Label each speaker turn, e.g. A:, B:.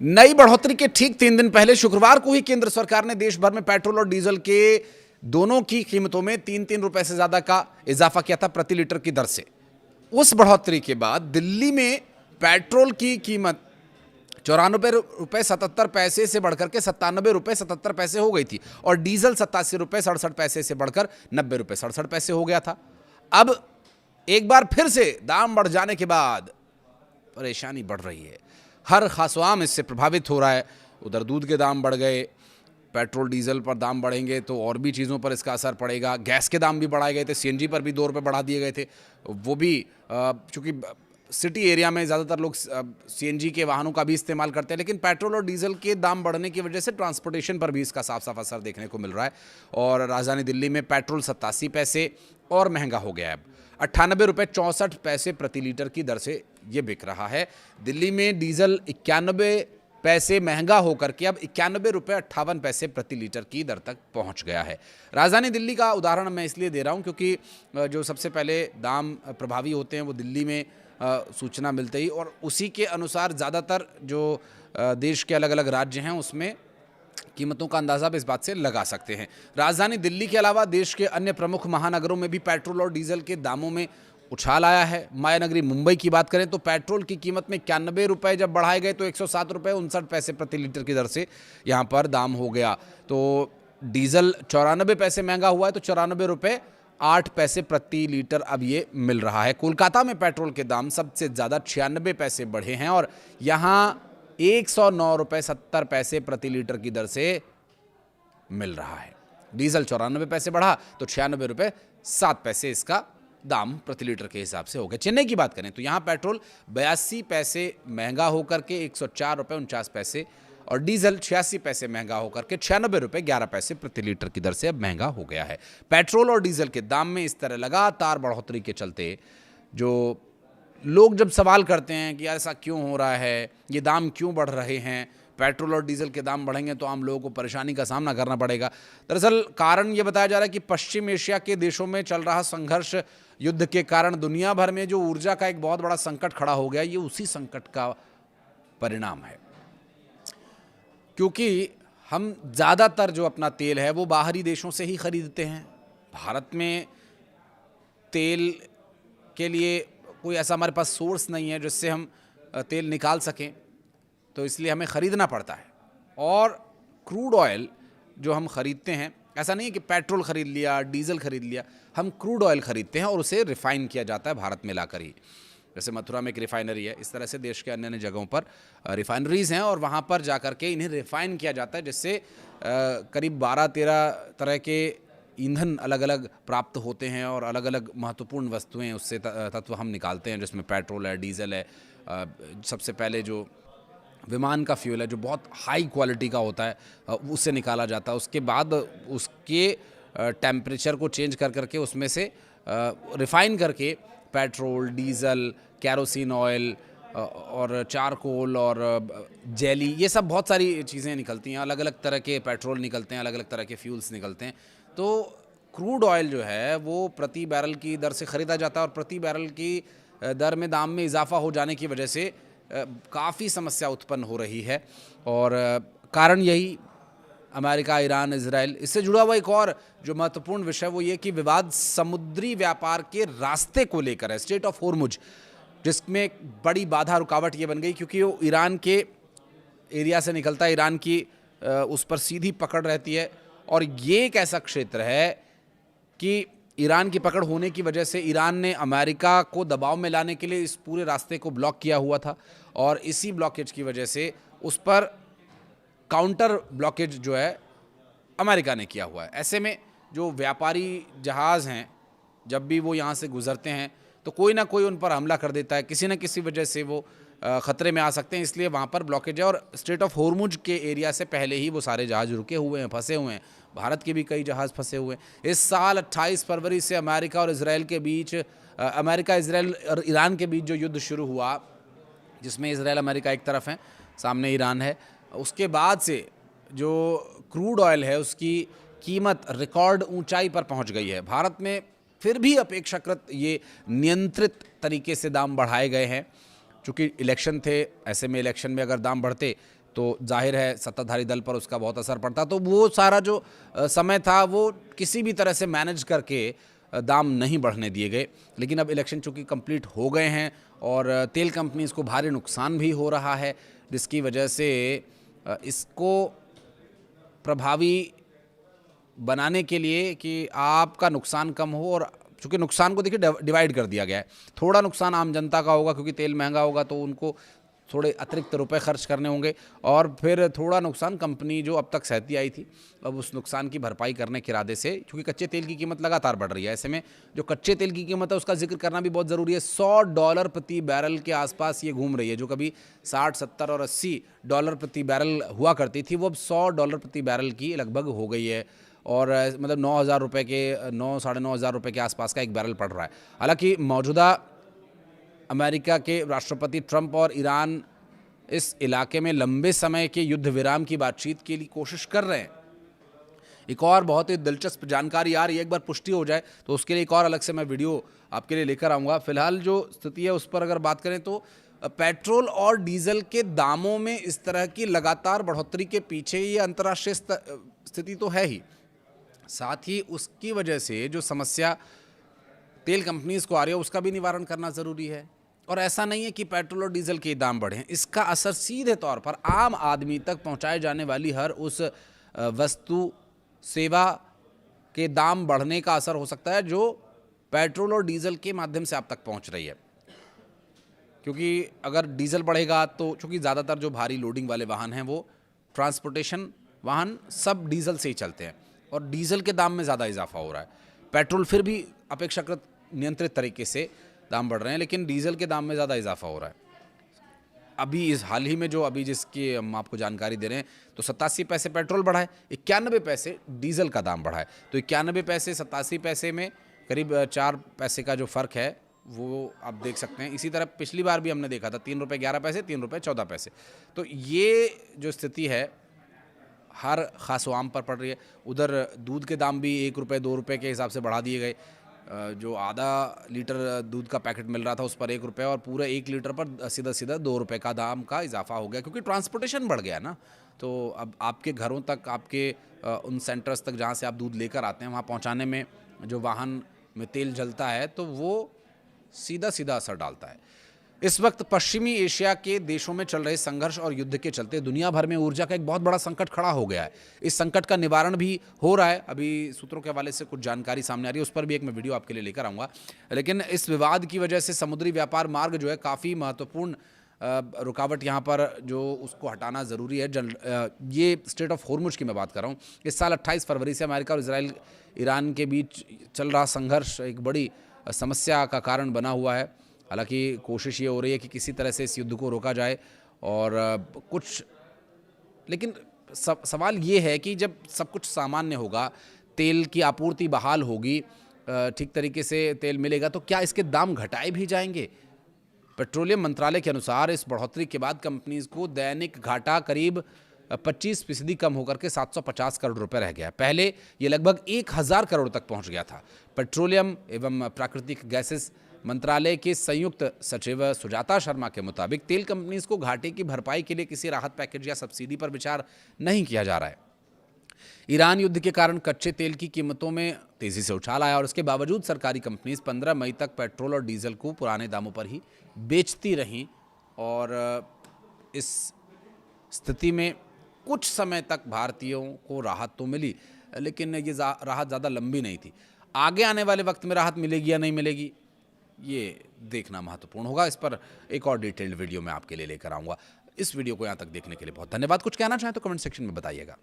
A: नई बढ़ोतरी के ठीक 3 दिन पहले शुक्रवार को ही केंद्र सरकार ने देश भर में पेट्रोल और डीजल के दोनों की कीमतों में 3-3 रुपए से ज्यादा का इजाफा किया था प्रति लीटर की दर से। उस बढ़ोतरी के बाद दिल्ली में पेट्रोल की कीमत 94 रुपए 77 पैसे से बढ़कर के 97 रुपए 77 पैसे हो गई थी और डीजल 87 रुपए 67 पैसे से बढ़कर 90 रुपए 67 पैसे हो गया था। अब एक बार फिर से दाम बढ़ जाने के बाद परेशानी बढ़ रही है। हर खासवाम इससे प्रभावित हो रहा है। उधर दूध के दाम बढ़ गए, पेट्रोल डीजल पर दाम बढ़ेंगे तो और भी चीज़ों पर इसका असर पड़ेगा। गैस के दाम भी बढ़ाए गए थे, सीएनजी पर भी 2 रुपये बढ़ा दिए गए थे। वो भी चूँकि सिटी एरिया में ज़्यादातर लोग सीएनजी के वाहनों का भी इस्तेमाल करते हैं, लेकिन पेट्रोल और डीजल के दाम बढ़ने की वजह से ट्रांसपोर्टेशन पर भी इसका साफ साफ असर देखने को मिल रहा है। और राजधानी दिल्ली में पेट्रोल 87 पैसे और महंगा हो गया है। अब 98 रुपये 64 पैसे प्रति लीटर की दर से ये बिक रहा है। दिल्ली में डीजल 91 पैसे महंगा होकर के अब 91 रुपये 58 पैसे प्रति लीटर की दर तक पहुंच गया है। राजधानी दिल्ली का उदाहरण मैं इसलिए दे रहा हूं क्योंकि जो सबसे पहले दाम प्रभावी होते हैं वो दिल्ली में सूचना मिलते ही, और उसी के अनुसार ज़्यादातर जो देश के अलग अलग राज्य हैं उसमें कीमतों का अंदाज़ा भी इस बात से लगा सकते हैं। राजधानी दिल्ली के अलावा देश के अन्य प्रमुख महानगरों में भी पेट्रोल और डीजल के दामों में उछाल आया है। माया नगरी मुंबई की बात करें तो पेट्रोल की कीमत में 91 रुपये जब बढ़ाए गए तो 107 रुपये 59 पैसे प्रति लीटर की दर से यहाँ पर दाम हो गया। तो डीजल 94 पैसे महंगा हुआ है तो 94 रुपये 8 पैसे प्रति लीटर अब ये मिल रहा है। कोलकाता में पेट्रोल के दाम सबसे ज़्यादा 96 पैसे बढ़े हैं और यहाँ 109 रुपये 70 पैसे प्रति लीटर की दर से मिल रहा है। डीजल 94 पैसे बढ़ा तो 96 रुपये 7 पैसे इसका दाम प्रति लीटर के हिसाब से हो गया। चेन्नई की बात करें तो यहाँ पेट्रोल 82 पैसे महंगा होकर के 104 रुपये 49 पैसे और डीजल 86 पैसे महंगा होकर के 96 रुपये 11 पैसे प्रति लीटर की दर से अब महंगा हो गया है। पेट्रोल और डीजल के दाम में इस तरह लगातार बढ़ोतरी के चलते जो लोग जब सवाल करते हैं कि ऐसा क्यों हो रहा है, ये दाम क्यों बढ़ रहे हैं, पेट्रोल और डीजल के दाम बढ़ेंगे तो आम लोगों को परेशानी का सामना करना पड़ेगा। दरअसल कारण ये बताया जा रहा है कि पश्चिम एशिया के देशों में चल रहा संघर्ष, युद्ध के कारण दुनिया भर में जो ऊर्जा का एक बहुत बड़ा संकट खड़ा हो गया, ये उसी संकट का परिणाम है। क्योंकि हम ज़्यादातर जो अपना तेल है वो बाहरी देशों से ही खरीदते हैं। भारत में तेल के लिए कोई ऐसा हमारे पास सोर्स नहीं है जिससे हम तेल निकाल सकें, तो इसलिए हमें ख़रीदना पड़ता है। और क्रूड ऑयल जो हम ख़रीदते हैं, ऐसा नहीं है कि पेट्रोल ख़रीद लिया, डीजल ख़रीद लिया, हम क्रूड ऑयल ख़रीदते हैं और उसे रिफ़ाइन किया जाता है भारत में लाकर ही। जैसे मथुरा में एक रिफ़ाइनरी है, इस तरह से देश के अन्य अन्य जगहों पर रिफ़ाइनरीज़ हैं और वहाँ पर जा कर के इन्हें रिफ़ाइन किया जाता है, जिससे करीब 12-13 तरह के ईंधन अलग अलग प्राप्त होते हैं और अलग अलग महत्वपूर्ण वस्तुएं उससे तत्व हम निकालते हैं, जिसमें पेट्रोल है, डीजल है। सबसे पहले जो विमान का फ्यूल है जो बहुत हाई क्वालिटी का होता है उससे निकाला जाता है। उसके बाद उसके टेम्परेचर को चेंज कर करके उसमें से रिफ़ाइन करके पेट्रोल, डीजल, कैरोसिन ऑयल और चारकोल और जेली, ये सब बहुत सारी चीज़ें निकलती हैं। अलग अलग तरह के पेट्रोल निकलते हैं, अलग अलग तरह के फ्यूल्स निकलते हैं। तो क्रूड ऑयल जो है वो प्रति बैरल की दर से ख़रीदा जाता है और प्रति बैरल की दर में दाम में इजाफा हो जाने की वजह से काफ़ी समस्या उत्पन्न हो रही है। और कारण यही अमेरिका, ईरान, इजराइल, इससे जुड़ा हुआ एक और जो महत्वपूर्ण विषय वो ये कि विवाद समुद्री व्यापार के रास्ते को लेकर है, स्ट्रेट ऑफ होर्मुज, जिसमें बड़ी बाधा रुकावट ये बन गई क्योंकि वो ईरान के एरिया से निकलता है, ईरान की उस पर सीधी पकड़ रहती है। और ये एक ऐसा क्षेत्र है कि ईरान की पकड़ होने की वजह से ईरान ने अमेरिका को दबाव में लाने के लिए इस पूरे रास्ते को ब्लॉक किया हुआ था और इसी ब्लॉकेज की वजह से उस पर काउंटर ब्लॉकेज जो है अमेरिका ने किया हुआ है। ऐसे में जो व्यापारी जहाज़ हैं जब भी वो यहाँ से गुज़रते हैं तो कोई ना कोई उन पर हमला कर देता है, किसी न किसी वजह से वो ख़तरे में आ सकते हैं, इसलिए वहाँ पर ब्लॉकेज है। और स्ट्रेट ऑफ होर्मुज के एरिया से पहले ही वो सारे जहाज़ रुके हुए हैं, फंसे हुए हैं। भारत के भी कई जहाज़ फंसे हुए हैं। इस साल 28 फरवरी से अमेरिका और इजराइल के बीच, अमेरिका, इजराइल और ईरान के बीच जो युद्ध शुरू हुआ, जिसमें इजराइल, अमेरिका एक तरफ हैं, सामने ईरान है, उसके बाद से जो क्रूड ऑयल है उसकी कीमत रिकॉर्ड ऊंचाई पर पहुंच गई है। भारत में फिर भी अपेक्षाकृत ये नियंत्रित तरीके से दाम बढ़ाए गए हैं। चूँकि इलेक्शन थे, ऐसे में इलेक्शन में अगर दाम बढ़ते तो जाहिर है सत्ताधारी दल पर उसका बहुत असर पड़ता। तो वो सारा जो समय था वो किसी भी तरह से मैनेज करके दाम नहीं बढ़ने दिए गए। लेकिन अब इलेक्शन चूँकि कंप्लीट हो गए हैं और तेल कंपनीज़ को भारी नुकसान भी हो रहा है, जिसकी वजह से इसको प्रभावी बनाने के लिए कि आपका नुकसान कम हो, और चूँकि नुकसान को देखिए डिवाइड कर दिया गया है। थोड़ा नुकसान आम जनता का होगा क्योंकि तेल महंगा होगा तो उनको थोड़े अतिरिक्त रुपए खर्च करने होंगे, और फिर थोड़ा नुकसान कंपनी जो अब तक सहती आई थी, अब उस नुकसान की भरपाई करने के इरादे से, क्योंकि कच्चे तेल की कीमत लगातार बढ़ रही है, ऐसे में जो कच्चे तेल की कीमत है उसका जिक्र करना भी बहुत ज़रूरी है। $100 प्रति बैरल के आसपास ये घूम रही है, जो कभी 60, 70 और $80 प्रति बैरल हुआ करती थी, वो अब $100 प्रति बैरल की लगभग हो गई है, और मतलब 9,000 रुपये के 9 साढ़े 9,000 रुपये के आसपास का एक बैरल पड़ रहा है। हालांकि मौजूदा अमेरिका के राष्ट्रपति ट्रंप और ईरान इस इलाके में लंबे समय के युद्ध विराम की बातचीत के लिए कोशिश कर रहे हैं। एक और बहुत ही दिलचस्प जानकारी आ रही है, एक बार पुष्टि हो जाए तो उसके लिए एक और अलग से मैं वीडियो आपके लिए लेकर आऊँगा। फिलहाल जो स्थिति है उस पर अगर बात करें तो पेट्रोल और डीजल के दामों में इस तरह की लगातार बढ़ोतरी के पीछे ये अंतर्राष्ट्रीय स्थिति तो है ही, साथ ही उसकी वजह से जो समस्या तेल कंपनीज को आ रही है उसका भी निवारण करना ज़रूरी है। और ऐसा नहीं है कि पेट्रोल और डीजल के दाम बढ़े, इसका असर सीधे तौर पर आम आदमी तक पहुंचाए जाने वाली हर उस वस्तु सेवा के दाम बढ़ने का असर हो सकता है जो पेट्रोल और डीजल के माध्यम से आप तक पहुंच रही है। क्योंकि अगर डीजल बढ़ेगा तो चूँकि ज़्यादातर जो भारी लोडिंग वाले वाहन हैं वो ट्रांसपोर्टेशन वाहन सब डीजल से ही चलते हैं, और डीजल के दाम में ज़्यादा इजाफा हो रहा है। पेट्रोल फिर भी अपेक्षाकृत नियंत्रित तरीके से दाम बढ़ रहे हैं, लेकिन डीजल के दाम में ज़्यादा इजाफा हो रहा है। अभी इस हाल ही में जो अभी जिसकी हम आपको जानकारी दे रहे हैं, तो 87 पैसे पेट्रोल बढ़ा है, 91 पैसे डीजल का दाम बढ़ा है। तो 91 पैसे 87 पैसे में करीब 4 पैसे का जो फ़र्क है वो आप देख सकते हैं। इसी तरह पिछली बार भी हमने देखा था ₹3.11, ₹3.14। तो ये जो स्थिति है हर ख़ास आम पर पड़ रही है। उधर दूध के दाम भी ₹1 ₹2 के हिसाब से बढ़ा दिए गए। जो आधा लीटर दूध का पैकेट मिल रहा था उस पर ₹1 और पूरे 1 लीटर पर सीधा सीधा ₹2 का दाम का इजाफा हो गया, क्योंकि ट्रांसपोर्टेशन बढ़ गया ना। तो अब आपके घरों तक, आपके उन सेंटर्स तक जहाँ से आप दूध लेकर आते हैं, वहाँ पहुँचाने में जो वाहन में तेल जलता है तो वो सीधा सीधा असर डालता है। इस वक्त पश्चिमी एशिया के देशों में चल रहे संघर्ष और युद्ध के चलते दुनिया भर में ऊर्जा का एक बहुत बड़ा संकट खड़ा हो गया है। इस संकट का निवारण भी हो रहा है, अभी सूत्रों के हवाले से कुछ जानकारी सामने आ रही है, उस पर भी एक मैं वीडियो आपके लिए लेकर आऊँगा। लेकिन इस विवाद की वजह से समुद्री व्यापार मार्ग जो है काफ़ी महत्वपूर्ण रुकावट यहाँ पर जो उसको हटाना ज़रूरी है। ये स्ट्रेट ऑफ हॉर्मुज की मैं बात कर रहा हूँ। इस साल 28 फरवरी से अमेरिका और इजराइल ईरान के बीच चल रहा संघर्ष एक बड़ी समस्या का कारण बना हुआ है। हालांकि कोशिश ये हो रही है कि किसी तरह से इस युद्ध को रोका जाए, और कुछ, लेकिन सवाल ये है कि जब सब कुछ सामान्य होगा, तेल की आपूर्ति बहाल होगी, ठीक तरीके से तेल मिलेगा, तो क्या इसके दाम घटाए भी जाएंगे? पेट्रोलियम मंत्रालय के अनुसार इस बढ़ोतरी के बाद कंपनीज को दैनिक घाटा करीब 25% कम होकर के 750 करोड़ रुपए रह गया। पहले ये लगभग 1,000 करोड़ तक पहुंच गया था। पेट्रोलियम एवं प्राकृतिक गैसेस मंत्रालय के संयुक्त सचिव सुजाता शर्मा के मुताबिक तेल कंपनीज को घाटे की भरपाई के लिए किसी राहत पैकेज या सब्सिडी पर विचार नहीं किया जा रहा है। ईरान युद्ध के कारण कच्चे तेल की कीमतों में तेजी से उछाल आया, और इसके बावजूद सरकारी कंपनीज 15 मई तक पेट्रोल और डीजल को पुराने दामों पर ही बेचती रहीं, और इस स्थिति में कुछ समय तक भारतीयों को राहत तो मिली, लेकिन ये राहत ज़्यादा लंबी नहीं थी। आगे आने वाले वक्त में राहत मिलेगी या नहीं मिलेगी, ये देखना महत्वपूर्ण होगा। इस पर एक और डिटेल्ड वीडियो मैं आपके लिए लेकर आऊँगा। इस वीडियो को यहाँ तक देखने के लिए बहुत धन्यवाद। कुछ कहना चाहें तो कमेंट सेक्शन में बताइएगा।